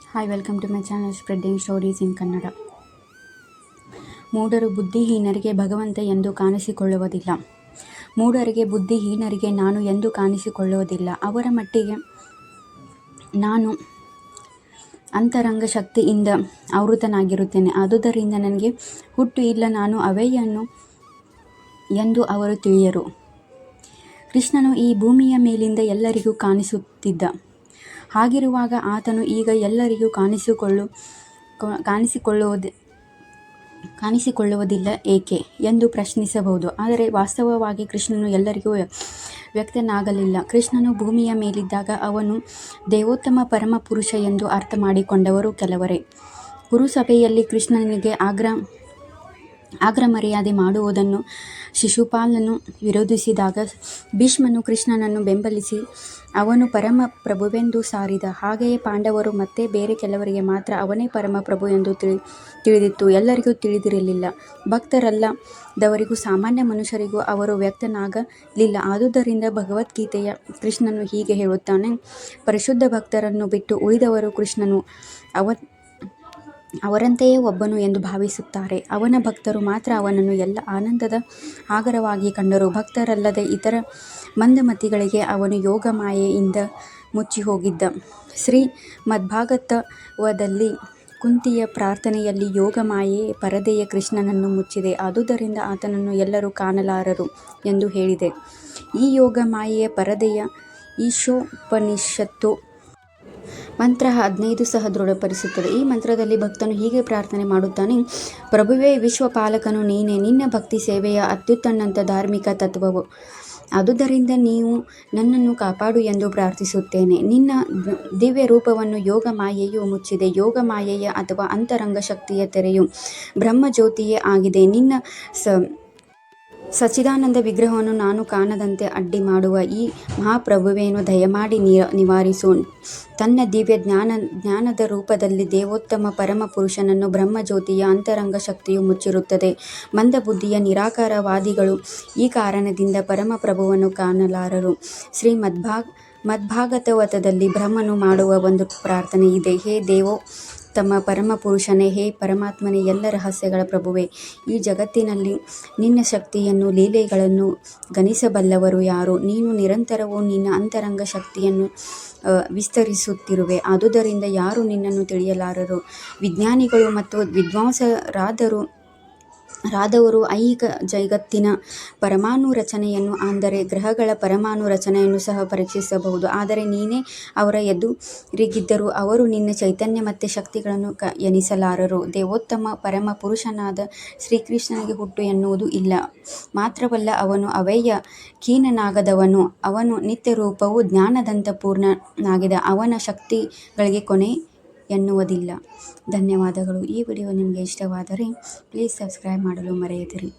Hi, welcome to my channel spreading stories in Kannada. ಮೂಢರು ಬುದ್ಧಿಹೀನರಿಗೆ ಭಗವಂತ ಎಂದು ಕಾಣಿಸಿಕೊಳ್ಳುವುದಿಲ್ಲ. ಮೂಢರಿಗೆ ಬುದ್ಧಿಹೀನರಿಗೆ ನಾನು ಎಂದು ಕಾಣಿಸಿಕೊಳ್ಳುವುದಿಲ್ಲ. ಅವರ ಮಟ್ಟಿಗೆ ನಾನು ಅಂತರಂಗ ಶಕ್ತಿಯಿಂದ ಆವೃತನಾಗಿರುತ್ತೇನೆ. ಆದುದರಿಂದ ನನಗೆ ಹುಟ್ಟು ಇಲ್ಲ, ನಾನು ಅವ್ಯಯನು ಎಂದು ಅವರು ತಿಳಿಯರು. ಕೃಷ್ಣನು ಈ ಭೂಮಿಯ ಮೇಲಿಂದ ಎಲ್ಲರಿಗೂ ಕಾಣಿಸುತ್ತಿದ್ದ. ಹಾಗಿರುವಾಗ ಆತನು ಈಗ ಎಲ್ಲರಿಗೂ ಕಾಣಿಸಿಕೊಳ್ಳುವುದಿಲ್ಲ ಏಕೆ ಎಂದು ಪ್ರಶ್ನಿಸಬಹುದು. ಆದರೆ ವಾಸ್ತವವಾಗಿ ಕೃಷ್ಣನು ಎಲ್ಲರಿಗೂ ವ್ಯಕ್ತನಾಗಲಿಲ್ಲ. ಕೃಷ್ಣನು ಭೂಮಿಯ ಮೇಲಿದ್ದಾಗ ಅವನು ದೇವೋತ್ತಮ ಪರಮ ಪುರುಷ ಎಂದು ಅರ್ಥ ಮಾಡಿಕೊಂಡವರು ಕೆಲವರೇ. ಕುರುಸಭೆಯಲ್ಲಿ ಕೃಷ್ಣನಿಗೆ ಅಗ್ರಮರ್ಯಾದೆ ಮಾಡುವುದನ್ನು ಶಿಶುಪಾಲನು ವಿರೋಧಿಸಿದಾಗ ಭೀಷ್ಮನು ಕೃಷ್ಣನನ್ನು ಬೆಂಬಲಿಸಿ ಅವನು ಪರಮ ಪ್ರಭುವೆಂದು ಸಾರಿದ. ಹಾಗೆಯೇ ಪಾಂಡವರು ಮತ್ತೆ ಬೇರೆ ಕೆಲವರಿಗೆ ಮಾತ್ರ ಅವನೇ ಪರಮ ಪ್ರಭು ಎಂದು ತಿಳಿದಿತ್ತು, ಎಲ್ಲರಿಗೂ ತಿಳಿದಿರಲಿಲ್ಲ. ಭಕ್ತರಲ್ಲದವರಿಗೂ ಸಾಮಾನ್ಯ ಮನುಷ್ಯರಿಗೂ ಅವರು ವ್ಯಕ್ತನಾಗಲಿಲ್ಲ. ಆದುದರಿಂದ ಭಗವದ್ಗೀತೆಯ ಕೃಷ್ಣನು ಹೀಗೆ ಹೇಳುತ್ತಾನೆ: ಪರಿಶುದ್ಧ ಭಕ್ತರನ್ನು ಬಿಟ್ಟು ಉಳಿದವರು ಕೃಷ್ಣನು ಅವರಂತೆಯೇ ಒಬ್ಬನು ಎಂದು ಭಾವಿಸುತ್ತಾರೆ. ಅವನ ಭಕ್ತರು ಮಾತ್ರ ಅವನನ್ನು ಎಲ್ಲ ಆನಂದದ ಆಗರವಾಗಿ ಕಂಡರು. ಭಕ್ತರಲ್ಲದೆ ಇತರ ಮಂದಮತಿಗಳಿಗೆ ಅವನು ಯೋಗ ಮಾಯೆಯಿಂದ ಮುಚ್ಚಿಹೋಗಿದ್ದ. ಶ್ರೀ ಮದ್ಭಾಗವತದಲ್ಲಿ ಕುಂತಿಯ ಪ್ರಾರ್ಥನೆಯಲ್ಲಿ ಯೋಗ ಮಾಯೆಯೇ ಪರದೆಯ ಕೃಷ್ಣನನ್ನು ಮುಚ್ಚಿದೆ, ಆದುದರಿಂದ ಆತನನ್ನು ಎಲ್ಲರೂ ಕಾಣಲಾರರು ಎಂದು ಹೇಳಿದೆ. ಈ ಯೋಗ ಮಾಯೆಯ ಪರದೆಯ ಈಶೋಪನಿಷತ್ತು ಮಂತ್ರ 15 ಸಹ ದೃಢಪಡಿಸುತ್ತದೆ. ಈ ಮಂತ್ರದಲ್ಲಿ ಭಕ್ತನು ಹೀಗೆ ಪ್ರಾರ್ಥನೆ ಮಾಡುತ್ತಾನೆ: ಪ್ರಭುವೇ, ವಿಶ್ವಪಾಲಕನು ನೀನೇ. ನಿನ್ನ ಭಕ್ತಿ ಸೇವೆಯ ಅತ್ಯುನ್ನತ ಧಾರ್ಮಿಕ ತತ್ವವು. ಆದುದರಿಂದ ನೀವು ನನ್ನನ್ನು ಕಾಪಾಡು ಎಂದು ಪ್ರಾರ್ಥಿಸುತ್ತೇನೆ. ನಿನ್ನ ದಿವ್ಯ ರೂಪವನ್ನು ಯೋಗ ಮಾಯೆಯು ಮುಚ್ಚಿದೆ. ಯೋಗ ಮಾಯೆಯ ಅಥವಾ ಅಂತರಂಗ ಶಕ್ತಿಯ ತೆರೆಯು ಬ್ರಹ್ಮಜ್ಯೋತಿಯೇ ಆಗಿದೆ. ನಿನ್ನ ಸಚ್ಚಿದಾನಂದ ವಿಗ್ರಹವನ್ನು ನಾನು ಕಾಣದಂತೆ ಅಡ್ಡಿ ಮಾಡುವ ಈ ಮಹಾಪ್ರಭುವೇನು ದಯಮಾಡಿ ನಿವಾರಿಸು. ತನ್ನ ದಿವ್ಯ ಜ್ಞಾನದ ರೂಪದಲ್ಲಿ ದೇವೋತ್ತಮ ಪರಮ ಪುರುಷನನ್ನು ಬ್ರಹ್ಮಜ್ಯೋತಿಯ ಅಂತರಂಗ ಶಕ್ತಿಯು ಮುಚ್ಚಿರುತ್ತದೆ. ಮಂದಬುದ್ಧಿಯ ನಿರಾಕಾರವಾದಿಗಳು ಈ ಕಾರಣದಿಂದ ಪರಮಪ್ರಭುವನ್ನು ಕಾಣಲಾರರು. ಶ್ರೀ ಮದ್ಭಾಗವತದಲ್ಲಿ ಬ್ರಹ್ಮನು ಮಾಡುವ ಒಂದು ಪ್ರಾರ್ಥನೆ ಇದೆ: ಹೇ ದೇವೋತ್ತಮ ಪರಮ ಪುರುಷನೇ, ಹೇ ಪರಮಾತ್ಮನೇ, ಎಲ್ಲ ರಹಸ್ಯಗಳ ಪ್ರಭುವೇ, ಈ ಜಗತ್ತಿನಲ್ಲಿ ನಿನ್ನ ಶಕ್ತಿಯನ್ನು ಲೀಲೆಗಳನ್ನು ಗಣಿಸಬಲ್ಲವರು ಯಾರು? ನೀನು ನಿರಂತರವೂ ನಿನ್ನ ಅಂತರಂಗ ಶಕ್ತಿಯನ್ನು ವಿಸ್ತರಿಸುತ್ತಿರುವೆ, ಆದುದರಿಂದ ಯಾರೂ ನಿನ್ನನ್ನು ತಿಳಿಯಲಾರರು. ವಿಜ್ಞಾನಿಗಳು ಮತ್ತು ವಿದ್ವಾಂಸರಾದವರು ಐಹಿಕ ಜಗತ್ತಿನ ಪರಮಾಣು ರಚನೆಯನ್ನು, ಅಂದರೆ ಗ್ರಹಗಳ ಪರಮಾಣು ರಚನೆಯನ್ನು ಸಹ ಪರೀಕ್ಷಿಸಬಹುದು. ಆದರೆ ನೀನೇ ಅವರ ಎದುರಿಗಿದ್ದರೂ ಅವರು ನಿನ್ನ ಚೈತನ್ಯ ಮತ್ತು ಶಕ್ತಿಗಳನ್ನು ಎಣಿಸಲಾರರು. ದೇವೋತ್ತಮ ಪರಮ ಪುರುಷನಾದ ಶ್ರೀಕೃಷ್ಣನಿಗೆ ಹುಟ್ಟು ಎನ್ನುವುದು ಇಲ್ಲ. ಮಾತ್ರವಲ್ಲ, ಅವನು ಅವ್ಯಯ, ಖಿನ್ನನಾಗದವನು. ಅವನು ನಿತ್ಯರೂಪವೂ ಜ್ಞಾನದಂತ ಪೂರ್ಣನಾಗಿದೆ. ಅವನ ಶಕ್ತಿಗಳಿಗೆ ಕೊನೆ ಎನ್ನುವುದಿಲ್ಲ. ಧನ್ಯವಾದಗಳು. ಈ ವಿಡಿಯೋ ನಿಮಗೆ ಇಷ್ಟವಾದರೆ ಪ್ಲೀಸ್ ಸಬ್ಸ್ಕ್ರೈಬ್ ಮಾಡಲು ಮರೆಯದಿರಿ.